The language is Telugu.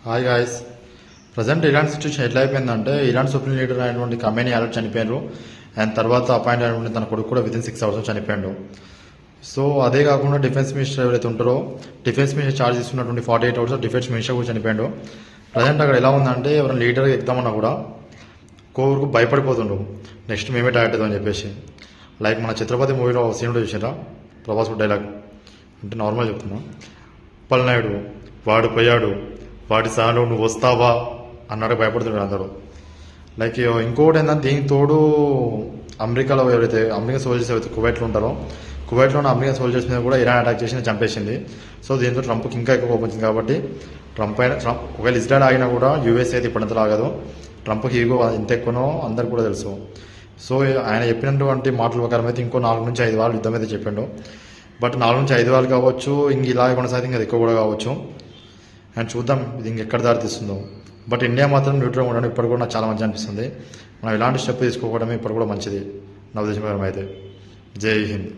Hi guys. Present Iran situation ఎట్లా అయిపోయిందంటే ఇరాన్ సుప్రీం లీడర్ అయినటువంటి ఖమేనీ ఆల్రెడీ చనిపోయారు. అండ్ తర్వాత అపాయింట్ అయినటువంటి తన కొడుకు కూడా వితిన్ 6 hours చనిపోయాడు. సో అదే కాకుండా డిఫెన్స్ మినిస్టర్ ఎవరైతే ఉంటారో డిఫెన్స్ మినిస్టర్ చార్జ్ తీసుకున్నటువంటి 48 hours డిఫెన్స్ మినిస్టర్ కూడా చనిపోయాడు. ప్రజెంట్ అక్కడ ఎలా ఉందంటే ఎవరైనా లీడర్ ఎక్కుదామన్నా కూడా కోరుకు భయపడిపోతుండ్రు, నెక్స్ట్ మేమే టార్గెట్ అని చెప్పేసి. లైక్ మన ఛత్రపతి మూవీలో సీన్ కూడా చూసారా, ప్రభాస్ డైలాగ్ అంటే నార్మల్ చెప్తున్నా. పల్నాయుడు వాడు పోయాడు, వాడి స్థానంలో నువ్వు వస్తావా అన్నాడు, భయపడుతున్నాడు అందరూ. లైక్ ఇంకోటి ఏంటంటే దీనికి తోడు అమెరికాలో ఎవరైతే అమెరికన్ సోల్జర్స్ ఎవరైతే కువైట్లో ఉంటారో కువైట్లో ఉన్న అమెరికన్ సోల్జర్స్ మీద కూడా ఇరాన్ అటాక్ చేసి చంపేసింది. సో దీంతో ట్రంప్కి ఇంకా ఎక్కువ కోపం వచ్చింది. కాబట్టి ట్రంప్ ఒకవేళ ఇజ్రాయల్ ఆగినా కూడా యూఎస్ అయితే ఇప్పుడంతా ఆగదు. ట్రంప్కి ఈగో ఎంత ఎక్కువనో అందరికి కూడా తెలుసు. సో ఆయన చెప్పినటువంటి మాటల ప్రకారం అయితే ఇంకో 4 నుంచి 5 వారాలు యుద్ధం అయితే చెప్పిండు. బట్ 4 నుంచి 5 వారాలు కావచ్చు, ఇంక ఇలాగే కొనసాగితే ఇంకా ఎక్కువ కూడా కావచ్చు. అండ్ చూద్దాం ఇది ఇంకెక్కడ దారితీస్తుందో. బట్ ఇండియా మాత్రం న్యూట్రల్ ఉండడం ఇప్పటి కూడా నాకు చాలా మంచి అనిపిస్తుంది. మనం ఇలాంటి స్టెప్ తీసుకోవడమే ఇప్పుడు కూడా మంచిది నా ఉద్దేశం అయితే. జై హింద్.